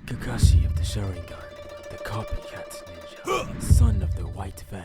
Kakashi of the Sharingan, the copycat ninja, son of the White Fang,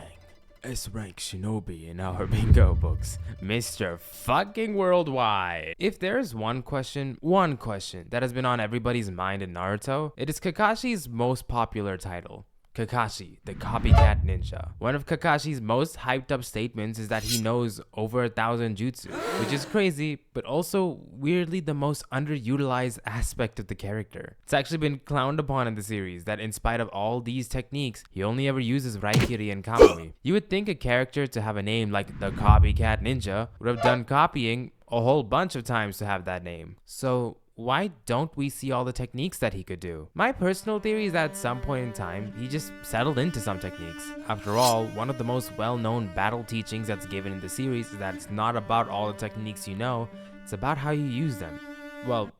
S-rank shinobi in our bingo books, Mr. fucking Worldwide. If there's one question that has been on everybody's mind in Naruto, it is Kakashi's most popular title. Kakashi, the copycat ninja. One of Kakashi's most hyped up statements is that he knows over 1,000 jutsu, which is crazy, but also weirdly the most underutilized aspect of the character. It's actually been clowned upon in the series that in spite of all these techniques, he only ever uses Raikiri and Kamui. You would think a character to have a name like the copycat ninja would have done copying a whole bunch of times to have that name. So why don't we see all the techniques that he could do? My personal theory is that at some point in time, he just settled into some techniques. After all, one of the most well-known battle teachings that's given in the series is that it's not about all the techniques you know, it's about how you use them. Well,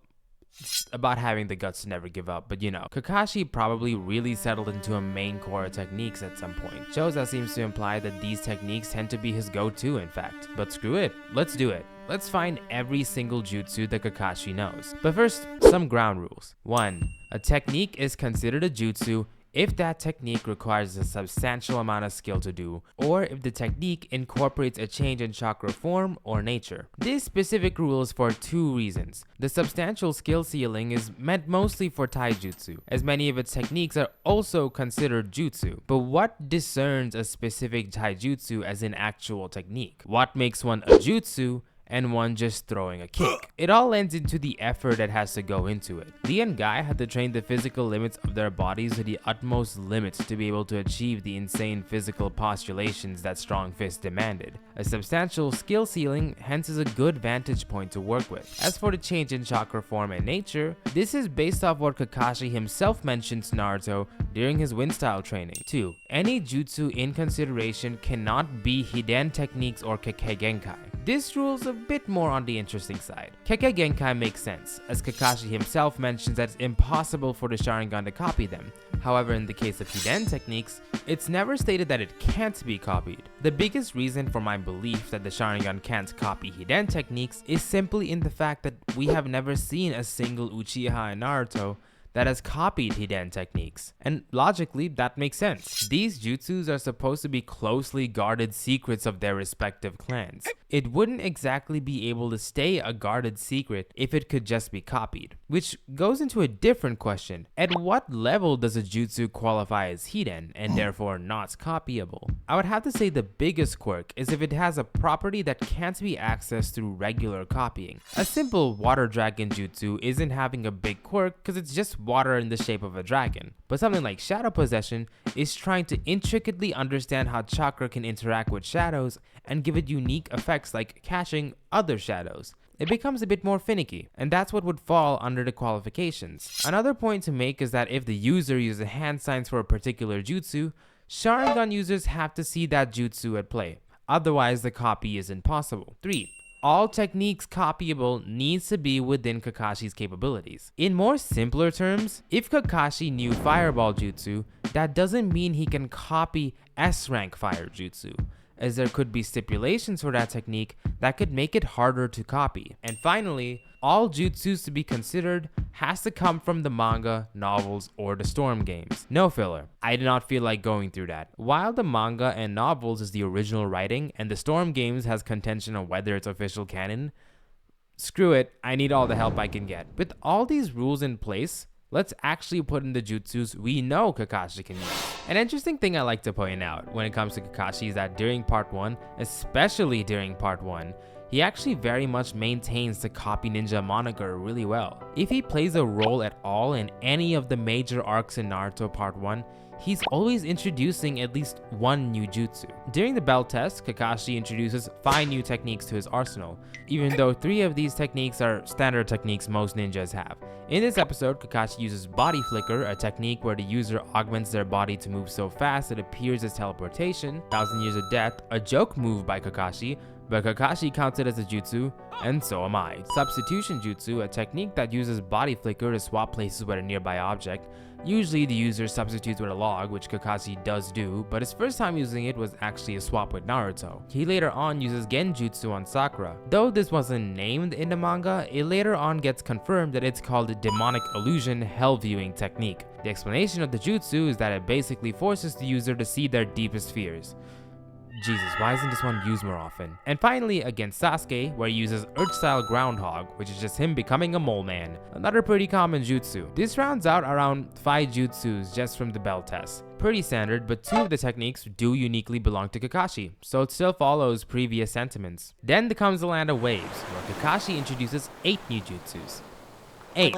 it's about having the guts to never give up, but you know. Kakashi probably really settled into a main core of techniques at some point. Shows that seems to imply that these techniques tend to be his go-to, in fact. But screw it, let's do it. Let's find every single jutsu that Kakashi knows. But first, some ground rules. 1. A technique is considered a jutsu if that technique requires a substantial amount of skill to do, or if the technique incorporates a change in chakra form or nature. This specific rule is for 2 reasons. The substantial skill ceiling is meant mostly for taijutsu, as many of its techniques are also considered jutsu. But what discerns a specific taijutsu as an actual technique? What makes one a jutsu and one just throwing a kick? It all lends into the effort that has to go into it. Lee and Guy had to train the physical limits of their bodies to the utmost limits to be able to achieve the insane physical postulations that Strong Fist demanded. A substantial skill ceiling hence is a good vantage point to work with. As for the change in chakra form and nature, this is based off what Kakashi himself mentioned to Naruto during his wind style training. 2. Any jutsu in consideration cannot be hiden techniques or Kekkei Genkai. This rule is a bit more on the interesting side. Kekkei Genkai makes sense, as Kakashi himself mentions that it's impossible for the Sharingan to copy them. However, in the case of hiden techniques, it's never stated that it can't be copied. The biggest reason for my belief that the Sharingan can't copy hiden techniques is simply in the fact that we have never seen a single Uchiha in Naruto that has copied hiden techniques. And logically, that makes sense. These jutsus are supposed to be closely guarded secrets of their respective clans. It wouldn't exactly be able to stay a guarded secret if it could just be copied. Which goes into a different question. At what level does a jutsu qualify as hiden and therefore not copyable? I would have to say the biggest quirk is if it has a property that can't be accessed through regular copying. A simple water dragon jutsu isn't having a big quirk because it's just water in the shape of a dragon. But something like shadow possession is trying to intricately understand how chakra can interact with shadows and give it unique effects like catching other shadows. It becomes a bit more finicky, and that's what would fall under the qualifications. Another point to make is that if the user uses hand signs for a particular jutsu, Sharingan users have to see that jutsu at play. Otherwise, the copy isn't possible. 3. All techniques copyable needs to be within Kakashi's capabilities. In more simpler terms, if Kakashi knew Fireball Jutsu, that doesn't mean he can copy S-rank Fire Jutsu, as there could be stipulations for that technique that could make it harder to copy. And finally, all jutsus to be considered has to come from the manga, novels, or the Storm games. No filler. I did not feel like going through that. While the manga and novels is the original writing and the Storm games has contention on whether it's official canon, screw it, I need all the help I can get. With all these rules in place, let's actually put in the jutsus we know Kakashi can use. An interesting thing I like to point out when it comes to Kakashi is that during part 1, especially during part 1, he actually very much maintains the copy ninja moniker really well. If he plays a role at all in any of the major arcs in Naruto part 1, he's always introducing at least one new jutsu. During the bell test, Kakashi introduces 5 new techniques to his arsenal, even though 3 of these techniques are standard techniques most ninjas have. In this episode, Kakashi uses Body Flicker, a technique where the user augments their body to move so fast it appears as teleportation. 1,000 Years of Death, a joke move by Kakashi, but Kakashi counts it as a jutsu, and so am I. Substitution jutsu, a technique that uses body flicker to swap places with a nearby object. Usually the user substitutes with a log, which Kakashi does do, but his first time using it was actually a swap with Naruto. He later on uses genjutsu on Sakura. Though this wasn't named in the manga, it later on gets confirmed that it's called a demonic illusion hell viewing technique. The explanation of the jutsu is that it basically forces the user to see their deepest fears. Jesus, why isn't this one used more often? And finally, against Sasuke, where he uses Earth-style Groundhog, which is just him becoming a mole man. Another pretty common jutsu. This rounds out around 5 jutsus just from the bell test. Pretty standard, but 2 of the techniques do uniquely belong to Kakashi, so it still follows previous sentiments. Then comes the Land of Waves, where Kakashi introduces 8 new jutsus. 8.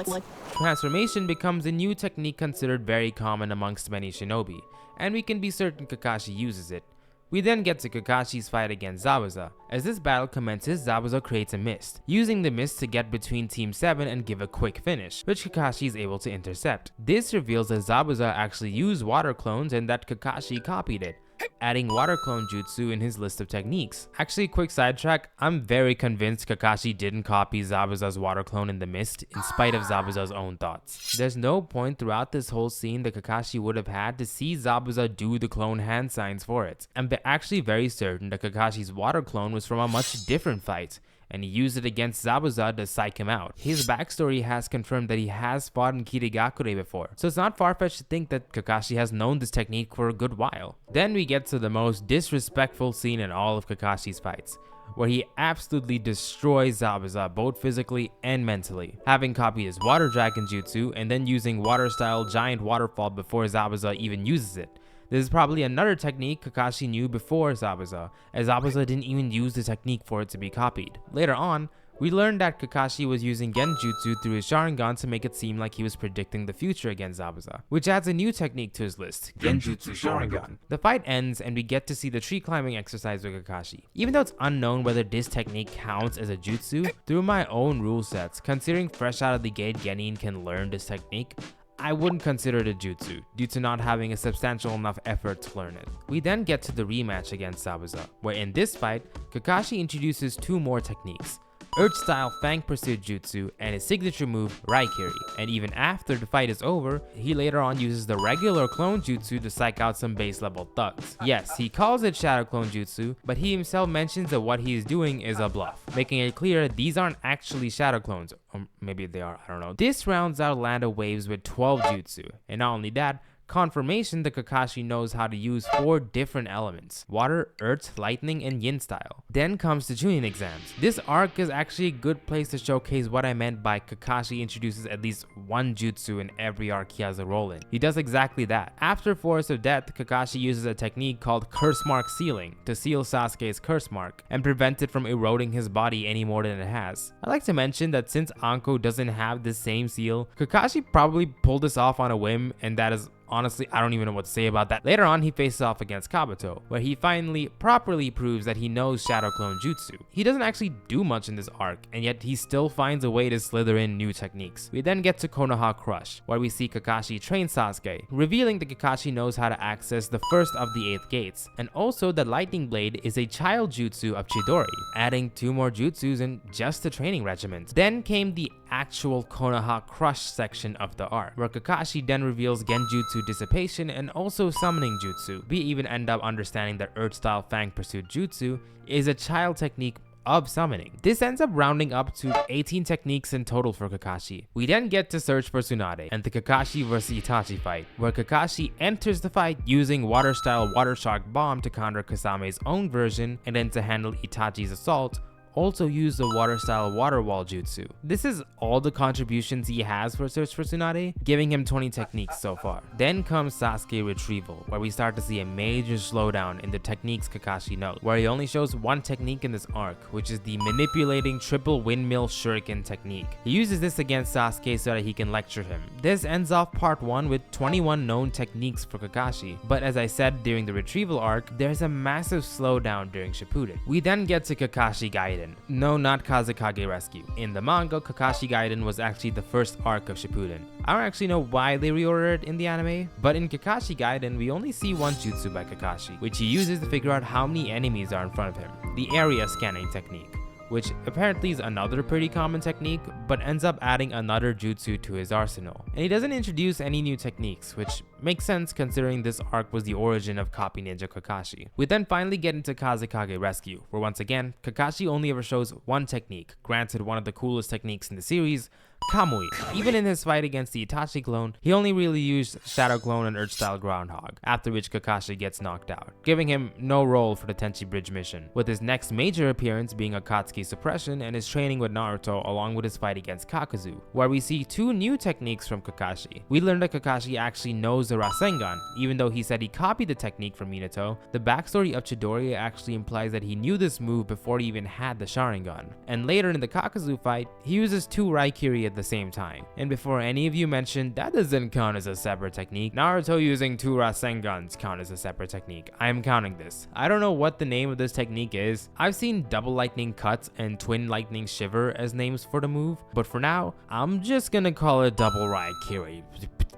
Transformation becomes a new technique considered very common amongst many shinobi, and we can be certain Kakashi uses it. We then get to Kakashi's fight against Zabuza. As this battle commences, Zabuza creates a mist, using the mist to get between Team 7 and give a quick finish, which Kakashi is able to intercept. This reveals that Zabuza actually used water clones and that Kakashi copied it, adding water clone jutsu in his list of techniques. Actually, quick sidetrack, I'm very convinced Kakashi didn't copy Zabuza's water clone in the mist in spite of Zabuza's own thoughts. There's no point throughout this whole scene that Kakashi would have had to see Zabuza do the clone hand signs for it. I'm actually very certain that Kakashi's water clone was from a much different fight, and he used it against Zabuza to psych him out. His backstory has confirmed that he has fought in Kirigakure before, so it's not far-fetched to think that Kakashi has known this technique for a good while. Then we get to the most disrespectful scene in all of Kakashi's fights, where he absolutely destroys Zabuza both physically and mentally, having copied his water dragon jutsu and then using water-style giant waterfall before Zabuza even uses it. This is probably another technique Kakashi knew before Zabuza, as Zabuza didn't even use the technique for it to be copied. Later on, we learned that Kakashi was using genjutsu through his Sharingan to make it seem like he was predicting the future against Zabuza, which adds a new technique to his list, Genjutsu Sharingan. The fight ends and we get to see the tree climbing exercise with Kakashi. Even though it's unknown whether this technique counts as a jutsu, through my own rule sets, considering fresh out of the gate Genin can learn this technique, I wouldn't consider it a jutsu, due to not having a substantial enough effort to learn it. We then get to the rematch against Zabuza, where in this fight, Kakashi introduces 2 more techniques. Earth-style Fang Pursuit Jutsu and his signature move, Raikiri. And even after the fight is over, he later on uses the regular clone jutsu to psych out some base level thugs. Yes, he calls it Shadow Clone Jutsu, but he himself mentions that what he is doing is a bluff, making it clear these aren't actually Shadow Clones, or maybe they are, I don't know. This rounds out Land of Waves with 12 jutsu, and not only that, confirmation that Kakashi knows how to use 4 different elements: water, earth, lightning, and yin style. Then comes the Chunin exams. This arc is actually a good place to showcase what I meant by Kakashi introduces at least 1 jutsu in every arc he has a role in. He does exactly that. After Forest of Death, Kakashi uses a technique called Curse Mark Sealing to seal Sasuke's curse mark and prevent it from eroding his body any more than it has. I'd like to mention that since Anko doesn't have the same seal, Kakashi probably pulled this off on a whim, and that is honestly, I don't even know what to say about that. Later on, he faces off against Kabuto, where he finally properly proves that he knows Shadow Clone Jutsu. He doesn't actually do much in this arc, and yet he still finds a way to slither in new techniques. We then get to Konoha Crush, where we see Kakashi train Sasuke, revealing that Kakashi knows how to access the first of the 8 gates, and also that Lightning Blade is a child jutsu of Chidori, adding 2 more jutsus in just the training regiment. Then came the actual Konoha Crush section of the arc, where Kakashi then reveals Genjutsu Dissipation and also Summoning Jutsu. We even end up understanding that Earth-style Fang Pursuit Jutsu is a child technique of summoning. This ends up rounding up to 18 techniques in total for Kakashi. We then get to Search for Tsunade and the Kakashi vs Itachi fight, where Kakashi enters the fight using water-style Water Shark Bomb to counter Kasame's own version, and then to handle Itachi's assault, also use the water-style Water Wall Jutsu. This is all the contributions he has for Search for Tsunade, giving him 20 techniques so far. Then comes Sasuke Retrieval, where we start to see a major slowdown in the techniques Kakashi knows, where he only shows 1 technique in this arc, which is the Manipulating Triple Windmill Shuriken technique. He uses this against Sasuke so that he can lecture him. This ends off part 1 with 21 known techniques for Kakashi, but as I said during the Retrieval arc, there's a massive slowdown during Shippuden. We then get to Kakashi Gaiden, Gaiden. No, not Kazekage Rescue. In the manga, Kakashi Gaiden was actually the first arc of Shippuden. I don't actually know why they reordered it in the anime, but in Kakashi Gaiden, we only see one jutsu by Kakashi, which he uses to figure out how many enemies are in front of him, the area scanning technique, which apparently is another pretty common technique, but ends up adding another jutsu to his arsenal. And he doesn't introduce any new techniques, which makes sense considering this arc was the origin of Copy Ninja Kakashi. We then finally get into Kazekage Rescue, where once again, Kakashi only ever shows one technique, granted one of the coolest techniques in the series, Kamui. Even in his fight against the Itachi clone, he only really used Shadow Clone and Earth-style Groundhog, after which Kakashi gets knocked out, giving him no role for the Tenchi Bridge mission, with his next major appearance being Akatsuki Suppression and his training with Naruto along with his fight against Kakuzu, where we see two new techniques from Kakashi. We learn that Kakashi actually knows the Rasengan, even though he said he copied the technique from Minato. The backstory of Chidori actually implies that he knew this move before he even had the Sharingan. And later in the Kakuzu fight, he uses two Raikiri at the same time. And before any of you mentioned that doesn't count as a separate technique, Naruto using two Rasengans count as a separate technique. I am counting this. I don't know what the name of this technique is. I've seen double lightning cut and twin lightning shiver as names for the move, but for now, I'm just gonna call it double Raikiri.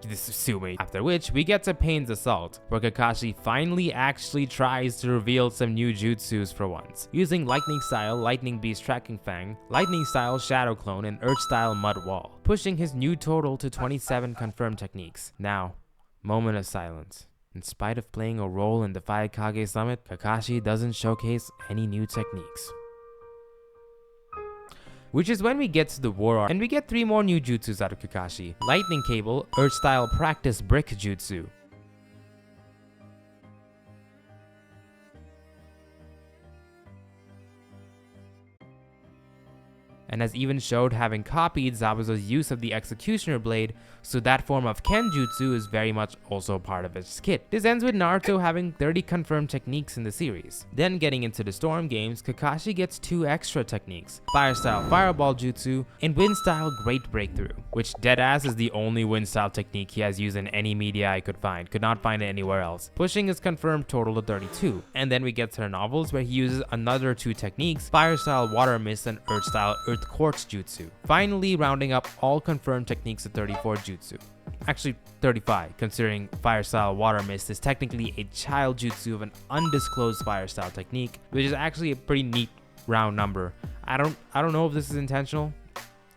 Sue me. After which, we get to Pain's Assault, where Kakashi finally actually tries to reveal some new jutsus for once, using Lightning Style Lightning Beast Tracking Fang, Lightning Style Shadow Clone, and Earth Style Mud Wall, pushing his new total to 27 confirmed techniques. Now, moment of silence. In spite of playing a role in the Five Kage Summit, Kakashi doesn't showcase any new techniques. Which is when we get to the war arc, and we get 3 more new jutsus out of Kakashi. Lightning Cable, Earth Style Practice Brick Jutsu. And has even showed having copied Zabuza's use of the Executioner Blade, so that form of Kenjutsu is very much also part of his kit. This ends with Naruto having 30 confirmed techniques in the series. Then getting into the Storm games, Kakashi gets 2 extra techniques, Fire Style Fireball Jutsu and Wind Style Great Breakthrough, which deadass is the only Wind Style technique he has used in any media I could not find it anywhere else, pushing his confirmed total to 32. And then we get to the novels where he uses another 2 techniques, Fire Style Water Mist and Earth Style Earth Quartz Jutsu, finally rounding up all confirmed techniques to 34 jutsu. Actually 35, considering Fire Style Water Mist is technically a child jutsu of an undisclosed Fire Style technique, which is actually a pretty neat round number. I don't know if this is intentional.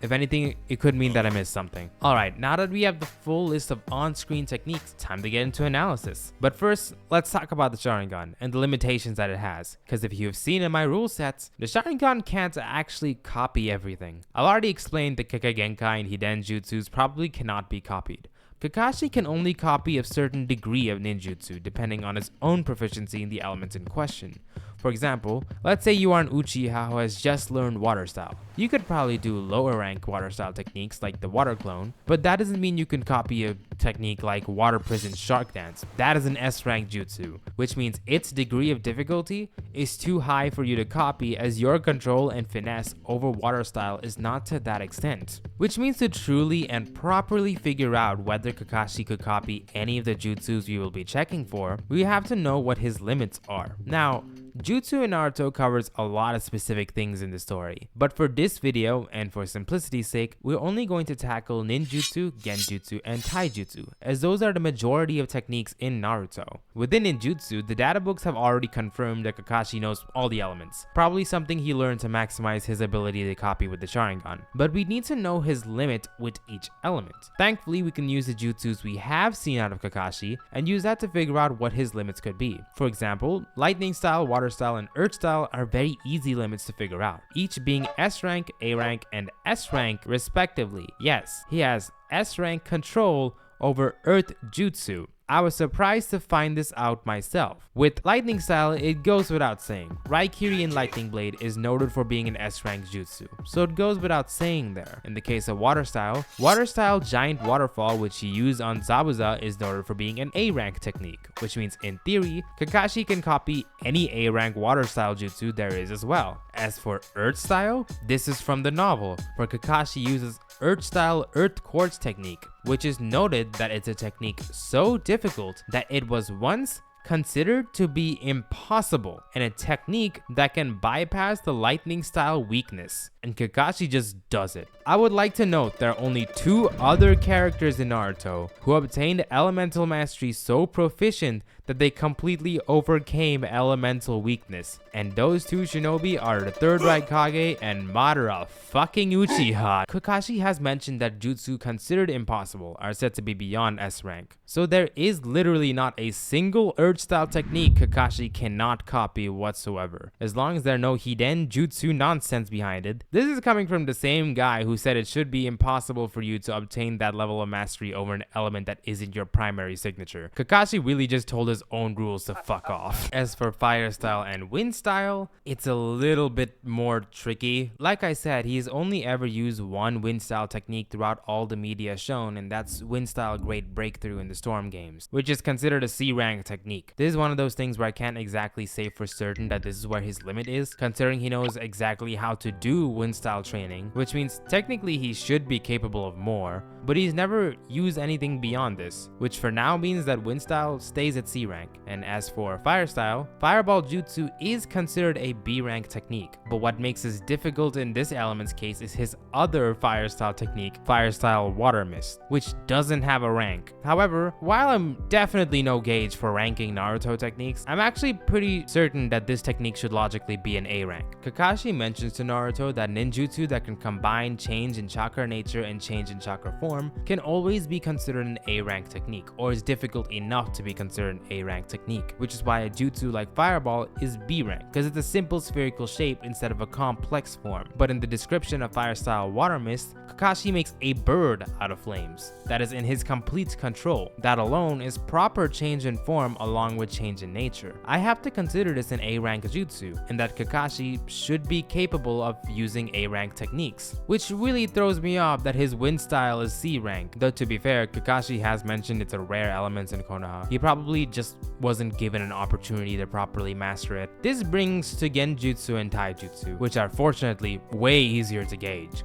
If anything, it could mean that I missed something. Alright, now that we have the full list of on-screen techniques, time to get into analysis. But first, let's talk about the Sharingan and the limitations that it has. Because if you've seen in my rule sets, the Sharingan can't actually copy everything. I've already explained that Kikagenkai and Hiden Jutsus probably cannot be copied. Kakashi can only copy a certain degree of ninjutsu depending on his own proficiency in the elements in question. For example, let's say you are an Uchiha who has just learned Water Style. You could probably do lower rank Water Style techniques like the Water Clone, but that doesn't mean you can copy a technique like Water Prison Shark Dance. That is an S rank jutsu, which means its degree of difficulty is too high for you to copy, as your control and finesse over Water Style is not to that extent. Which means to truly and properly figure out whether Kakashi could copy any of the jutsus we will be checking for, we have to know what his limits are. Now, Jutsu in Naruto covers a lot of specific things in the story, but for this video, and for simplicity's sake, we're only going to tackle ninjutsu, genjutsu, and taijutsu, as those are the majority of techniques in Naruto. Within ninjutsu, the databooks have already confirmed that Kakashi knows all the elements, probably something he learned to maximize his ability to copy with the Sharingan, but we need to know his limit with each element. Thankfully, we can use the jutsus we have seen out of Kakashi, and use that to figure out what his limits could be. For example, Lightning Style, Water Style, and Earth Style are very easy limits to figure out, each being S rank, A rank, and S rank respectively. Yes, he has S rank control over Earth Jutsu. I was surprised to find this out myself. With Lightning Style, it goes without saying. Raikiri and Lightning Blade is noted for being an S-rank jutsu, so it goes without saying there. In the case of Water Style Giant Waterfall, which he used on Zabuza, is noted for being an A-rank technique, which means in theory, Kakashi can copy any A-rank Water Style jutsu there is as well. As for Earth Style, this is from the novel, where Kakashi uses Earth Style Earth Quartz technique, which is noted that it's a technique so difficult that it was once considered to be impossible and a technique that can bypass the lightning style weakness, and Kakashi just does it. I would like to note there are only 2 other characters in Naruto who obtained elemental mastery so proficient that they completely overcame elemental weakness, and those 2 shinobi are the 3rd Raikage and Madara fucking Uchiha. Kakashi has mentioned that jutsu considered impossible are said to be beyond S rank, so there is literally not a single urge style technique Kakashi cannot copy whatsoever, as long as there are no hiden jutsu nonsense behind it. This is coming from the same guy who said it should be impossible for you to obtain that level of mastery over an element that isn't your primary signature. Kakashi really just told his own rules to fuck off. As for fire style and wind style, it's a little bit more tricky. Like I said, he's only ever used one wind style technique throughout all the media shown, and that's wind style Great Breakthrough in the Storm games, which is considered a C rank technique. This is one of those things where I can't exactly say for certain that this is where his limit is, considering he knows exactly how to do wind style training, which means technically he should be capable of more, but he's never used anything beyond this, which for now means that wind style stays at C rank. And as for fire style, fireball jutsu is considered a B rank technique, but what makes this difficult in this element's case is his other fire style technique, fire style water mist, which doesn't have a rank. However, while I'm definitely no gauge for ranking Naruto techniques, I'm actually pretty certain that this technique should logically be an A rank. Kakashi mentions to Naruto that ninjutsu that can combine change in chakra nature and change in chakra form can always be considered an A rank technique, or is difficult enough to be considered an A rank technique, which is why a jutsu like fireball is B rank, because it's a simple spherical shape instead of a complex form. But in the description of fire style water mist, Kakashi makes a bird out of flames that is in his complete control. That alone is proper change in form along with change in nature. I have to consider this an A rank jutsu, and that Kakashi should be capable of using A rank techniques, which really throws me off that his wind style is C rank. Though to be fair, Kakashi has mentioned it's a rare element in Konoha. He probably just wasn't given an opportunity to properly master it. This brings to Genjutsu and Taijutsu, which are fortunately way easier to gauge.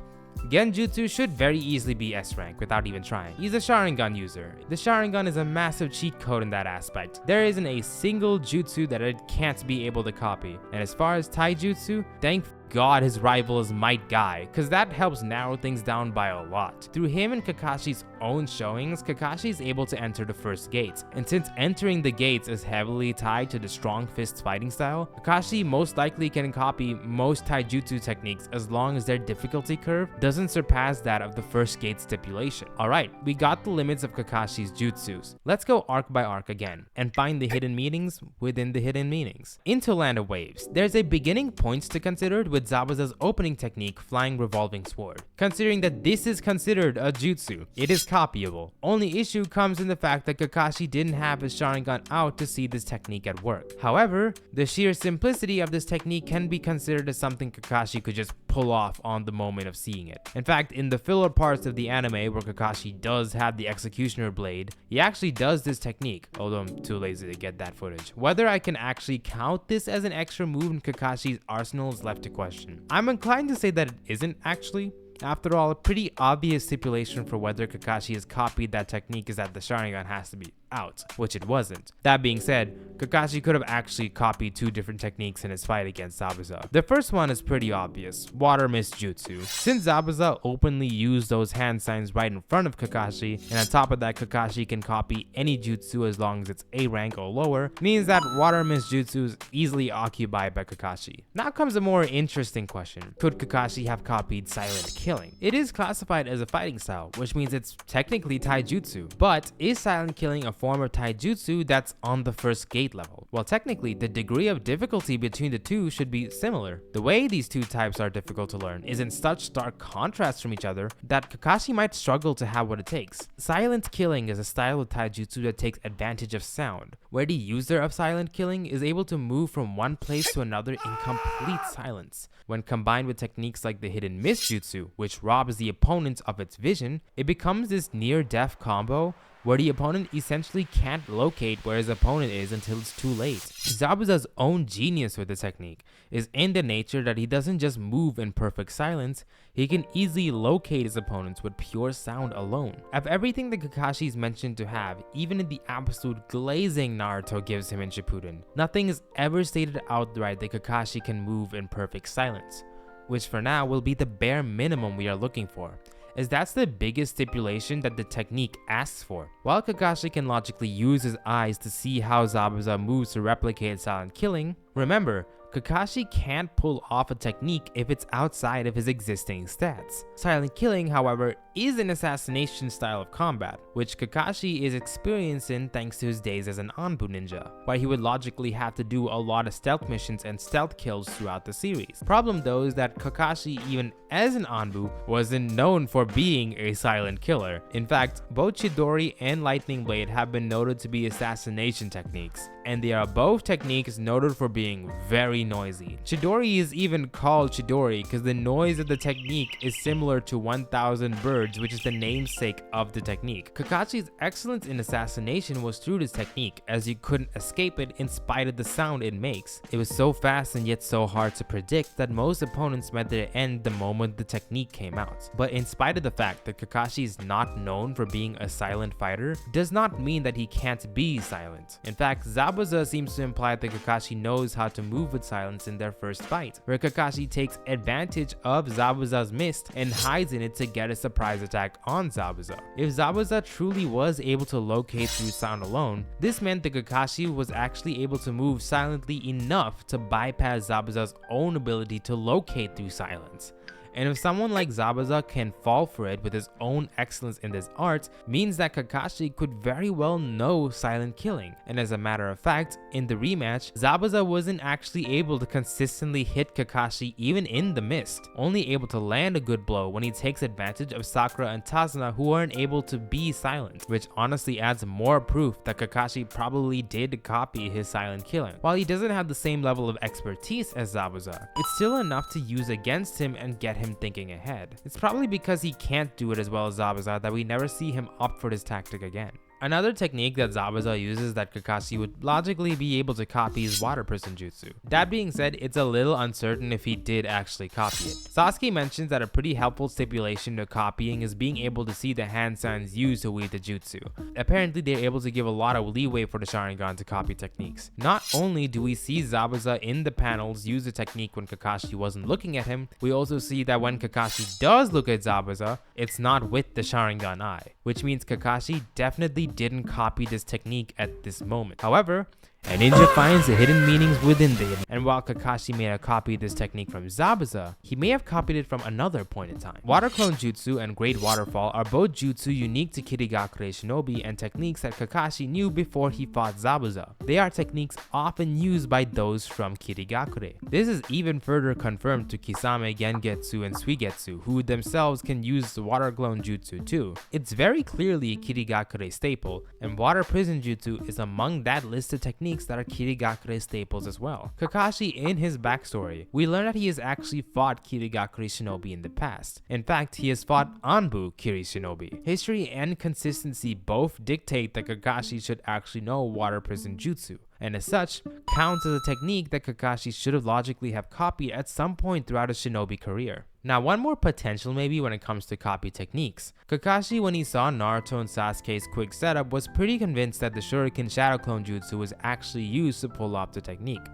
Genjutsu should very easily be S rank without even trying. He's a Sharingan user. The Sharingan is a massive cheat code in that aspect. There isn't a single jutsu that it can't be able to copy. And as far as Taijutsu, thank God his rival is Might Guy, cause that helps narrow things down by a lot. Through him and Kakashi's own showings, Kakashi is able to enter the first gates, and since entering the gates is heavily tied to the strong fist fighting style, Kakashi most likely can copy most taijutsu techniques as long as their difficulty curve doesn't surpass that of the first gate stipulation. Alright, we got the limits of Kakashi's jutsus. Let's go arc by arc again, and find the hidden meanings within the hidden meanings. Into Land of Waves, there's a beginning points to consider with Zabuza's opening technique, Flying Revolving Sword. Considering that this is considered a jutsu, it is copyable. Only issue comes in the fact that Kakashi didn't have his Sharingan out to see this technique at work. However, the sheer simplicity of this technique can be considered as something Kakashi could just pull off on the moment of seeing it. In fact, in the filler parts of the anime where Kakashi does have the Executioner blade, he actually does this technique, although I'm too lazy to get that footage. Whether I can actually count this as an extra move in Kakashi's arsenal is left to question. I'm inclined to say that it isn't actually. After all, a pretty obvious stipulation for whether Kakashi has copied that technique is that the Sharingan has to be out, which it wasn't. That being said, Kakashi could have actually copied 2 different techniques in his fight against Zabuza. The first one is pretty obvious, Water Mist Jutsu. Since Zabuza openly used those hand signs right in front of Kakashi, and on top of that Kakashi can copy any jutsu as long as it's A rank or lower, means that Water Mist Jutsu is easily occupied by Kakashi. Now comes a more interesting question. Could Kakashi have copied Silent Killing? It is classified as a fighting style, which means it's technically taijutsu, but is Silent Killing a form of taijutsu that's on the first gate level? Well, technically, the degree of difficulty between the two should be similar. The way these two types are difficult to learn is in such stark contrast from each other that Kakashi might struggle to have what it takes. Silent Killing is a style of taijutsu that takes advantage of sound, where the user of Silent Killing is able to move from one place to another in complete silence. When combined with techniques like the Hidden Mist Jutsu, which robs the opponent of its vision, it becomes this near-death combo where the opponent essentially can't locate where his opponent is until it's too late. Zabuza's own genius with the technique is in the nature that he doesn't just move in perfect silence, he can easily locate his opponents with pure sound alone. Of everything that Kakashi's mentioned to have, even in the absolute glazing Naruto gives him in Shippuden, nothing is ever stated outright that Kakashi can move in perfect silence, which for now will be the bare minimum we are looking for, as that's the biggest stipulation that the technique asks for. While Kakashi can logically use his eyes to see how Zabuza moves to replicate silent killing, remember, Kakashi can't pull off a technique if it's outside of his existing stats. Silent killing, however, is an assassination style of combat, which Kakashi is experienced in thanks to his days as an Anbu ninja, why he would logically have to do a lot of stealth missions and stealth kills throughout the series. Problem though is that Kakashi, even as an Anbu, wasn't known for being a silent killer. In fact, both Chidori and Lightning Blade have been noted to be assassination techniques, and they are both techniques noted for being very noisy. Chidori is even called Chidori because the noise of the technique is similar to 1000 birds, which is the namesake of the technique. Kakashi's excellence in assassination was through this technique, as you couldn't escape it in spite of the sound it makes. It was so fast and yet so hard to predict that most opponents met their end the moment the technique came out. But in spite of the fact that Kakashi is not known for being a silent fighter, does not mean that he can't be silent. In fact, Zabuza seems to imply that Kakashi knows how to move with silence in their first fight, where Kakashi takes advantage of Zabuza's mist and hides in it to get a surprise attack on Zabuza. If Zabuza truly was able to locate through sound alone, this meant that Kakashi was actually able to move silently enough to bypass Zabuza's own ability to locate through silence. And if someone like Zabuza can fall for it with his own excellence in this art, means that Kakashi could very well know silent killing. And as a matter of fact, in the rematch, Zabuza wasn't actually able to consistently hit Kakashi even in the mist, only able to land a good blow when he takes advantage of Sakura and Tazuna, who aren't able to be silent, which honestly adds more proof that Kakashi probably did copy his silent killing. While he doesn't have the same level of expertise as Zabuza, it's still enough to use against him and get him thinking ahead. It's probably because he can't do it as well as Zabuza that we never see him opt for this tactic again. Another technique that Zabuza uses that Kakashi would logically be able to copy is water prison jutsu. That being said, it's a little uncertain if he did actually copy it. Sasuke mentions that a pretty helpful stipulation to copying is being able to see the hand signs used to weave the jutsu. Apparently, they're able to give a lot of leeway for the Sharingan to copy techniques. Not only do we see Zabuza in the panels use the technique when Kakashi wasn't looking at him, we also see that when Kakashi does look at Zabuza, it's not with the Sharingan eye, which means Kakashi definitely didn't copy this technique at this moment. However, a ninja finds the hidden meanings within them, and while Kakashi may have copied this technique from Zabuza, he may have copied it from another point in time. Water Clone Jutsu and Great Waterfall are both jutsu unique to Kirigakure Shinobi and techniques that Kakashi knew before he fought Zabuza. They are techniques often used by those from Kirigakure. This is even further confirmed to Kisame, Gengetsu, and Suigetsu, who themselves can use the Water Clone Jutsu too. It's very clearly a Kirigakure staple, and Water Prison Jutsu is among that list of techniques that are Kirigakure staples as well. Kakashi, in his backstory, we learn that he has actually fought Kirigakure Shinobi in the past. In fact, he has fought Anbu Kiri Shinobi. History and consistency both dictate that Kakashi should actually know Water Prison Jutsu, and as such, counts as a technique that Kakashi should have logically have copied at some point throughout his shinobi career. Now, one more potential maybe when it comes to copy techniques. Kakashi, when he saw Naruto and Sasuke's quick setup, was pretty convinced that the Shuriken Shadow Clone Jutsu was actually used to pull off the technique.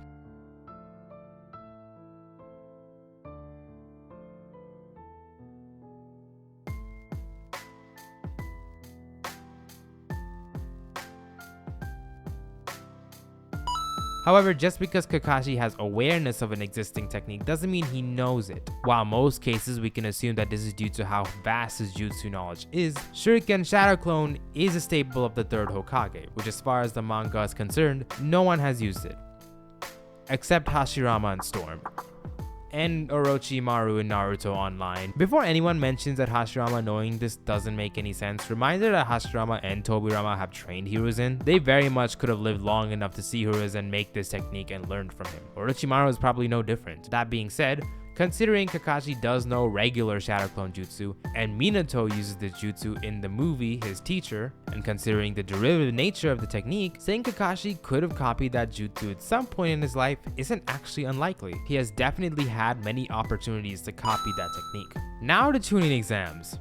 However, just because Kakashi has awareness of an existing technique doesn't mean he knows it. While most cases we can assume that this is due to how vast his jutsu knowledge is, Shuriken Shadow Clone is a staple of the third Hokage, which as far as the manga is concerned, no one has used it. Except Hashirama and Storm. And Orochimaru in Naruto Online. Before anyone mentions that Hashirama knowing this doesn't make any sense, reminder that Hashirama and Tobirama have trained Hiruzen. They very much could have lived long enough to see Hiruzen make this technique and learn from him. Orochimaru is probably no different. That being said, considering Kakashi does know regular Shadow Clone Jutsu, and Minato uses this jutsu in the movie, his teacher, and considering the derivative nature of the technique, saying Kakashi could have copied that jutsu at some point in his life isn't actually unlikely. He has definitely had many opportunities to copy that technique. Now to tuning exams.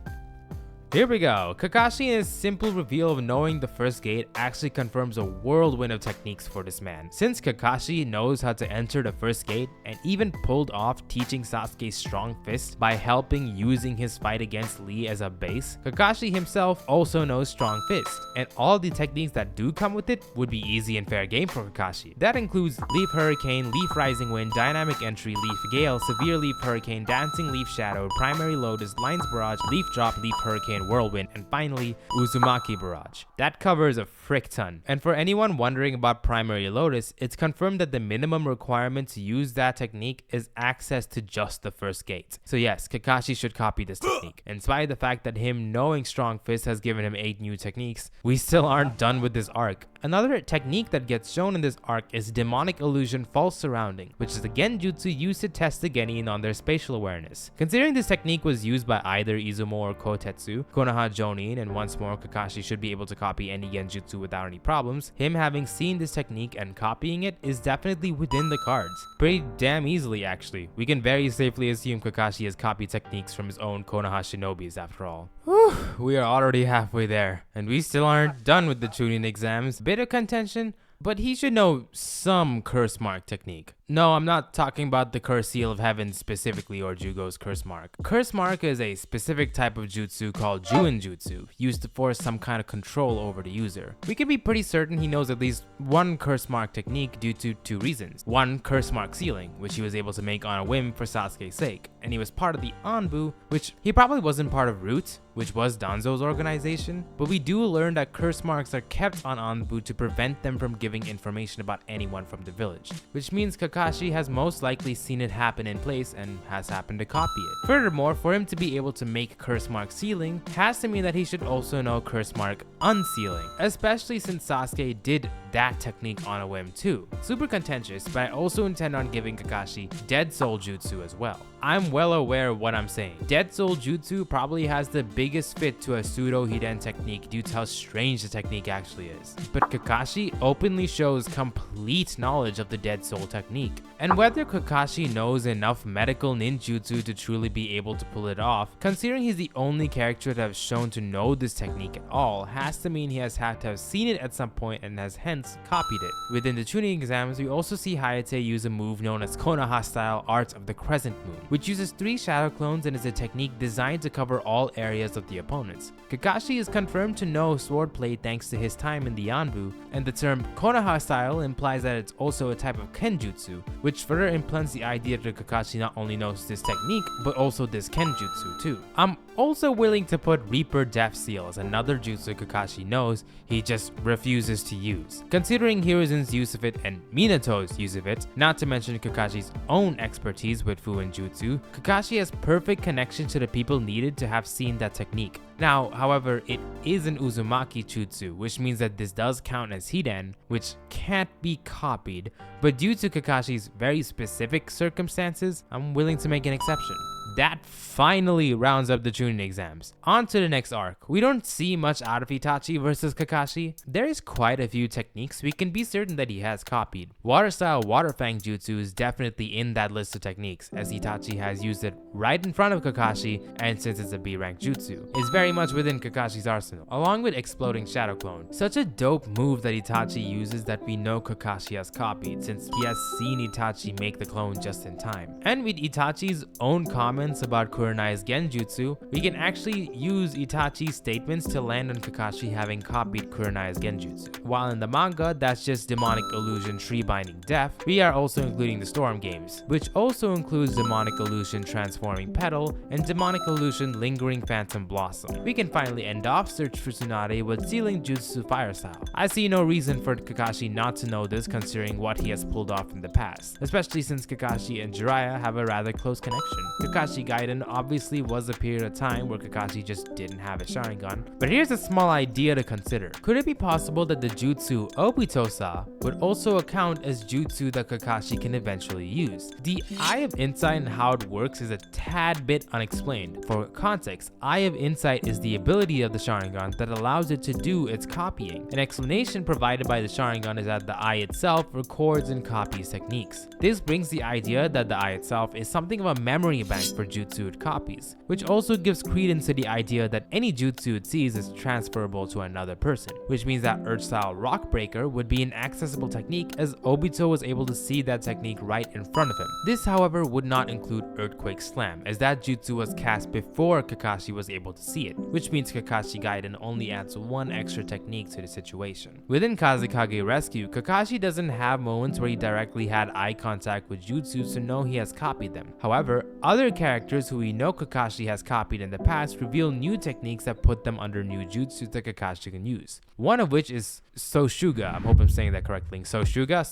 Here we go. Kakashi in his simple reveal of knowing the first gate actually confirms a whirlwind of techniques for this man. Since Kakashi knows how to enter the first gate and even pulled off teaching Sasuke's strong fist by helping using his fight against Lee as a base, Kakashi himself also knows strong fist, and all the techniques that do come with it would be easy and fair game for Kakashi. That includes Leaf Hurricane, Leaf Rising Wind, Dynamic Entry, Leaf Gale, Severe Leaf Hurricane, Dancing Leaf Shadow, Primary Lotus, Lines Barrage, Leaf Drop, Leaf Hurricane, Whirlwind, and finally Uzumaki Barrage. That covers a frick ton. And for anyone wondering about Primary Lotus, it's confirmed that the minimum requirement to use that technique is access to just the first gate. So yes, Kakashi should copy this technique. In spite of the fact that him knowing Strong Fist has given him 8 new techniques, we still aren't done with this arc. Another technique that gets shown in this arc is Demonic Illusion False Surrounding, which is a genjutsu used to test the genin on their spatial awareness. Considering this technique was used by either Izumo or Kotetsu, Konoha Jonin, and once more Kakashi should be able to copy any genjutsu without any problems, him having seen this technique and copying it is definitely within the cards. Pretty damn easily actually. We can very safely assume Kakashi has copied techniques from his own Konoha shinobis after all. Whew, we are already halfway there, and we still aren't done with the Chunin exams. Bit of contention, but he should know some curse mark technique. No, I'm not talking about the Curse Seal of Heaven specifically or Jugo's Curse Mark. Curse Mark is a specific type of jutsu called Juin Jutsu, used to force some kind of control over the user. We can be pretty certain he knows at least one Curse Mark technique due to 2 reasons. One, Curse Mark Sealing, which he was able to make on a whim for Sasuke's sake, and he was part of the Anbu, which he probably wasn't part of Root, which was Danzo's organization, but we do learn that curse marks are kept on Anbu to prevent them from giving information about anyone from the village, which means Kakashi has most likely seen it happen in place and has happened to copy it. Furthermore, for him to be able to make curse mark sealing has to mean that he should also know curse mark unsealing, especially since Sasuke did that technique on a whim too. Super contentious, but I also intend on giving Kakashi Dead Soul Jutsu as well. I'm well aware of what I'm saying. Dead Soul Jutsu probably has the biggest fit to a pseudo Hiden technique due to how strange the technique actually is. But Kakashi openly shows complete knowledge of the Dead Soul technique. And whether Kakashi knows enough medical ninjutsu to truly be able to pull it off, considering he's the only character to have shown to know this technique at all, has to mean he has had to have seen it at some point and has hence copied it. Within the tuning exams, we also see Hayate use a move known as Konoha style Art of the Crescent Moon, which uses 3 shadow clones and is a technique designed to cover all areas of the opponents. Kakashi is confirmed to know swordplay thanks to his time in the Anbu, and the term Konoha style implies that it's also a type of kenjutsu, which further implants the idea that Kakashi not only knows this technique, but also this kenjutsu too. I'm also willing to put Reaper Death Seal as another jutsu Kakashi knows, he just refuses to use. Considering Hiruzen's use of it and Minato's use of it, not to mention Kakashi's own expertise with Fuin Jutsu, Kakashi has perfect connection to the people needed to have seen that technique. Now, however, it is an Uzumaki Jutsu, which means that this does count as Hiden, which can't be copied, but due to Kakashi's very specific circumstances, I'm willing to make an exception. That finally rounds up the Chunin exams. On to the next arc. We don't see much out of Itachi versus Kakashi. There is quite a few techniques we can be certain that he has copied. Water style Water Fang Jutsu is definitely in that list of techniques, as Itachi has used it right in front of Kakashi, and since it's a B rank jutsu, it's very much within Kakashi's arsenal, along with Exploding Shadow Clone. Such a dope move that Itachi uses that we know Kakashi has copied, since he has seen Itachi make the clone just in time. And with Itachi's own comments about Kurenai's genjutsu, we can actually use Itachi's statements to land on Kakashi having copied Kurenai's genjutsu. While in the manga, that's just Demonic Illusion Tree Binding Death, we are also including the Storm Games, which also includes Demonic Illusion Transforming Petal and Demonic Illusion Lingering Phantom Blossom. We can finally end off Search for Tsunade with Sealing Jutsu Fire Style. I see no reason for Kakashi not to know this considering what he has pulled off in the past, especially since Kakashi and Jiraiya have a rather close connection. Kakashi Kakashi Gaiden obviously was a period of time where Kakashi just didn't have a Sharingan, but here's a small idea to consider. Could it be possible that the jutsu Obitosa would also account as jutsu that Kakashi can eventually use? The Eye of Insight and how it works is a tad bit unexplained. For context, Eye of Insight is the ability of the Sharingan that allows it to do its copying. An explanation provided by the Sharingan is that the eye itself records and copies techniques. This brings the idea that the eye itself is something of a memory bank for jutsu it copies, which also gives credence to the idea that any jutsu it sees is transferable to another person, which means that Earth-style Rock Breaker would be an accessible technique as Obito was able to see that technique right in front of him. This, however, would not include Earthquake Slam, as that jutsu was cast before Kakashi was able to see it, which means Kakashi Gaiden only adds one extra technique to the situation. Within Kazekage Rescue, Kakashi doesn't have moments where he directly had eye contact with jutsus to know he has copied them. However, other characters who we know Kakashi has copied in the past reveal new techniques that put them under new jutsus that Kakashi can use. One of which is Soshuga. I hope I'm saying that correctly. Soshuga.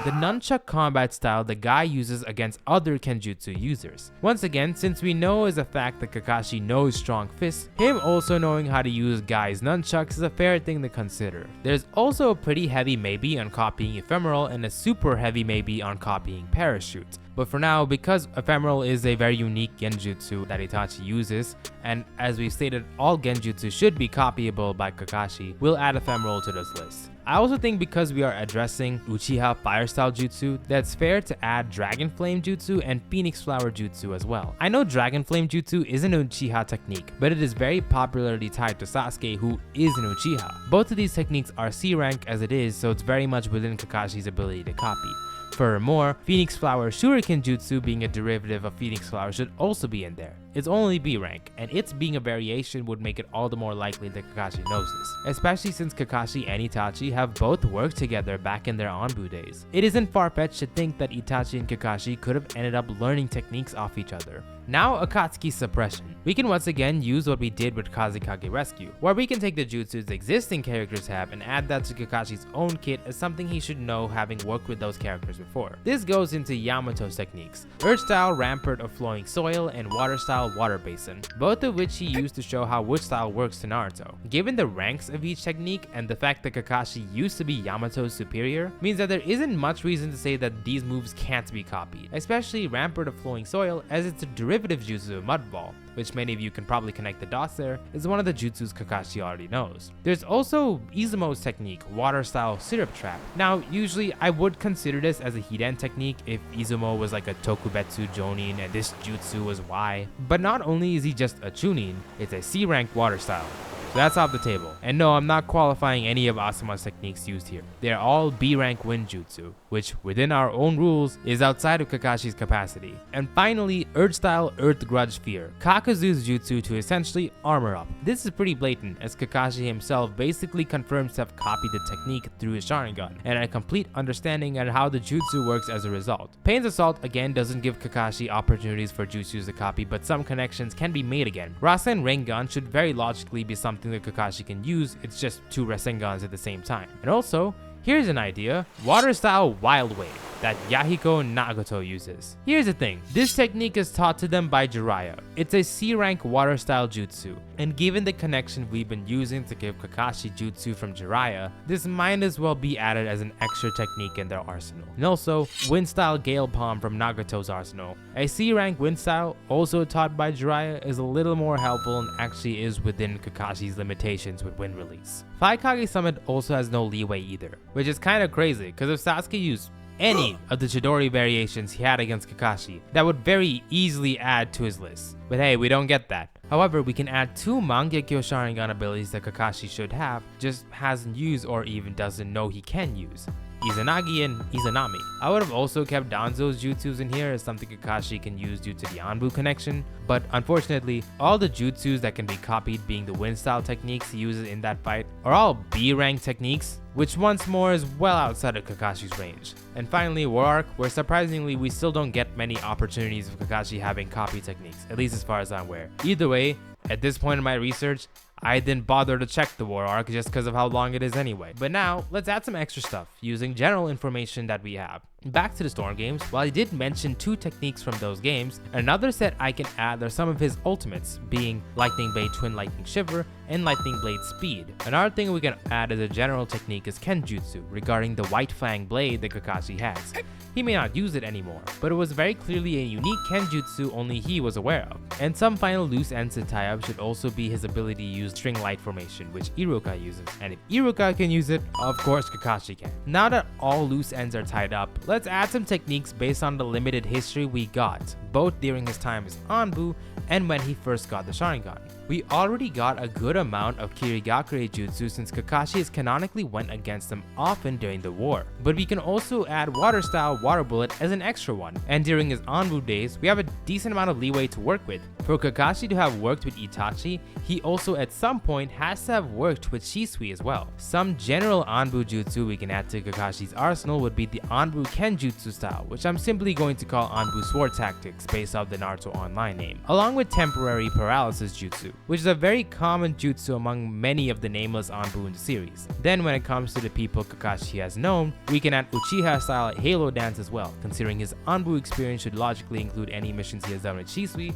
The nunchuck combat style the guy uses against other Kenjutsu users. Once again, since we know as a fact that Kakashi knows strong fists, him also knowing how to use Guy's nunchucks is a fair thing to consider. There's also a pretty heavy maybe on copying Ephemeral and a super heavy maybe on copying Parachute. But for now, because Ephemeral is a very unique genjutsu that Itachi uses, and as we've stated, all genjutsu should be copyable by Kakashi, we'll add Ephemeral to this list. I also think because we are addressing Uchiha Fire Style Jutsu, that's fair to add Dragon Flame Jutsu and Phoenix Flower Jutsu as well. I know Dragon Flame Jutsu is an Uchiha technique, but it is very popularly tied to Sasuke, who is an Uchiha. Both of these techniques are C rank as it is, so it's very much within Kakashi's ability to copy. Furthermore, Phoenix Flower Shuriken Jutsu being a derivative of Phoenix Flower should also be in there. It's only B rank, and its being a variation would make it all the more likely that Kakashi knows this, especially since Kakashi and Itachi have both worked together back in their Anbu days. It isn't far-fetched to think that Itachi and Kakashi could have ended up learning techniques off each other. Now Akatsuki Suppression. We can once again use what we did with Kazekage Rescue, where we can take the jutsus existing characters have and add that to Kakashi's own kit as something he should know having worked with those characters before. This goes into Yamato's techniques, Earth Style Rampart of Flowing Soil and Water Style Water Basin, both of which he used to show how which style works to Naruto. Given the ranks of each technique and the fact that Kakashi used to be Yamato's superior, means that there isn't much reason to say that these moves can't be copied, especially Rampart of Flowing Soil as it's a derivative jutsu of Mud Ball, which many of you can probably connect the dots there, is one of the jutsus Kakashi already knows. There's also Izumo's technique, Water Style Syrup Trap. Now, usually I would consider this as a Hiden technique if Izumo was like a Tokubetsu Jonin and this jutsu was Y, but not only is he just a Chunin, it's a C rank water style. So that's off the table. And no, I'm not qualifying any of Asuma's techniques used here. They're all B rank wind jutsu, which within our own rules is outside of Kakashi's capacity. And finally, Earth Style Earth Grudge Fear, Kakazu's jutsu to essentially armor up. This is pretty blatant as Kakashi himself basically confirms to have copied the technique through his Sharingan, and a complete understanding on how the jutsu works as a result. Pain's Assault again doesn't give Kakashi opportunities for jutsus to copy, but some connections can be made again. Rasengan should very logically be something that Kakashi can use, it's just two Rasengans at the same time. And also, here's an idea, Water Style Wild Wave that Yahiko Nagato uses. Here's the thing, this technique is taught to them by Jiraiya. It's a C rank water style jutsu, and given the connection we've been using to give Kakashi jutsu from Jiraiya, this might as well be added as an extra technique in their arsenal. And also, Wind Style Gale Palm from Nagato's arsenal. A C rank wind style, also taught by Jiraiya, is a little more helpful and actually is within Kakashi's limitations with wind release. Faikage Summit also has no leeway either, which is kind of crazy because if Sasuke used any of the Chidori variations he had against Kakashi, that would very easily add to his list. But hey, we don't get that. However, we can add two Mangekyo Sharingan abilities that Kakashi should have, just hasn't used or even doesn't know he can use. Izanagi and Izanami. I would have also kept Danzo's jutsus in here as something Kakashi can use due to the Anbu connection, but unfortunately, all the jutsus that can be copied being the wind style techniques he uses in that fight are all B rank techniques, which once more is well outside of Kakashi's range. And finally, War Arc, where surprisingly we still don't get many opportunities of Kakashi having copy techniques, at least as far as I'm aware. Either way, at this point in my research, I didn't bother to check the War Arc just because of how long it is anyway. But now, let's add some extra stuff using general information that we have. Back to the Storm games, while I did mention 2 techniques from those games, another set I can add are some of his ultimates, being Lightning Blade Twin Lightning Shiver and Lightning Blade Speed. Another thing we can add as a general technique is Kenjutsu, regarding the White Fang blade that Kakashi has. He may not use it anymore, but it was very clearly a unique Kenjutsu only he was aware of. And some final loose ends to tie up should also be his ability to use String Light Formation, which Iruka uses. And if Iruka can use it, of course Kakashi can. Now that all loose ends are tied up, let's add some techniques based on the limited history we got, both during his time as Anbu and when he first got the Sharingan. We already got a good amount of Kirigakure Jutsu since Kakashi has canonically went against them often during the war, but we can also add Water Style Water Bullet as an extra one, and during his Anbu days, we have a decent amount of leeway to work with. For Kakashi to have worked with Itachi, he also at some point has to have worked with Shisui as well. Some general Anbu Jutsu we can add to Kakashi's arsenal would be the Anbu Kenjutsu style, which I'm simply going to call Anbu Sword Tactics based off the Naruto Online name, along with Temporary Paralysis Jutsu, which is a very common jutsu among many of the nameless Anbu in the series. Then when it comes to the people Kakashi has known, we can add Uchiha style Halo Dance as well, considering his Anbu experience should logically include any missions he has done with Shisui,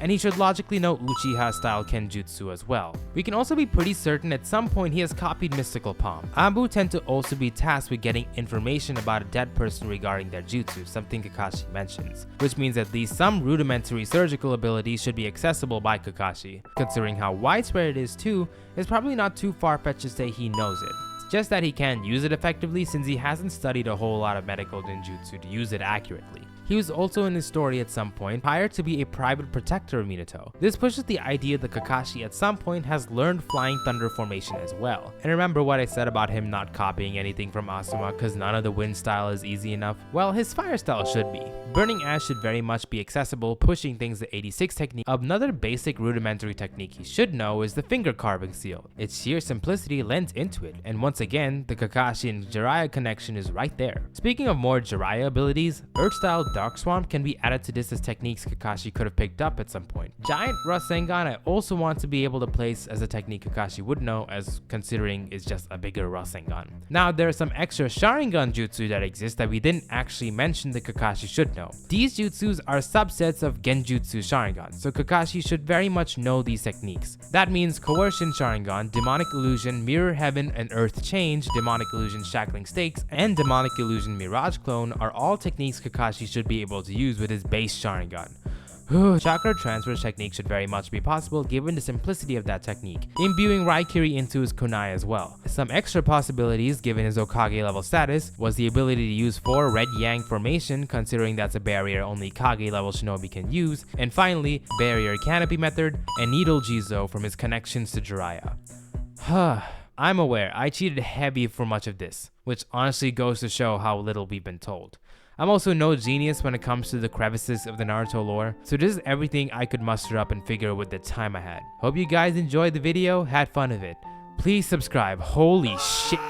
and he should logically know Uchiha style Kenjutsu as well. We can also be pretty certain at some point he has copied Mystical Palm. Anbu tend to also be tasked with getting information about a dead person regarding their jutsu, something Kakashi mentions, which means at least some rudimentary surgical abilities should be accessible by Kakashi. Considering how widespread it is too, it's probably not too far-fetched to say he knows it. It's just that he can't use it effectively since he hasn't studied a whole lot of medical ninjutsu to use it accurately. He was also in his story at some point hired to be a private protector of Minato. This pushes the idea that Kakashi at some point has learned Flying Thunder formation as well. And remember what I said about him not copying anything from Asuma because none of the wind style is easy enough? Well, his fire style should be. Burning Ash should very much be accessible, pushing things to 86 technique. Another basic rudimentary technique he should know is the finger carving seal. Its sheer simplicity lends into it, and once again, the Kakashi and Jiraiya connection is right there. Speaking of more Jiraiya abilities, Earth style Dark Swamp can be added to this as techniques Kakashi could have picked up at some point. Giant Rasengan I also want to be able to place as a technique Kakashi would know, as considering it's just a bigger Rasengan. Now there are some extra Sharingan jutsu that exist that we didn't actually mention that Kakashi should know. These jutsus are subsets of Genjutsu Sharingan, so Kakashi should very much know these techniques. That means Coercion Sharingan, Demonic Illusion, Mirror Heaven and Earth Change, Demonic Illusion Shackling Stakes, and Demonic Illusion Mirage Clone are all techniques Kakashi should be able to use with his base Sharingan. Chakra transfer technique should very much be possible given the simplicity of that technique, imbuing Raikiri into his kunai as well. Some extra possibilities given his Okage level status was the ability to use 4 Red Yang formation, considering that's a barrier only Kage level shinobi can use, and finally, barrier canopy method and needle Jizo from his connections to Jiraiya. I'm aware I cheated heavy for much of this, which honestly goes to show how little we've been told. I'm also no genius when it comes to the crevices of the Naruto lore, so this is everything I could muster up and figure with the time I had. Hope you guys enjoyed the video, had fun with it. Please subscribe, holy shit.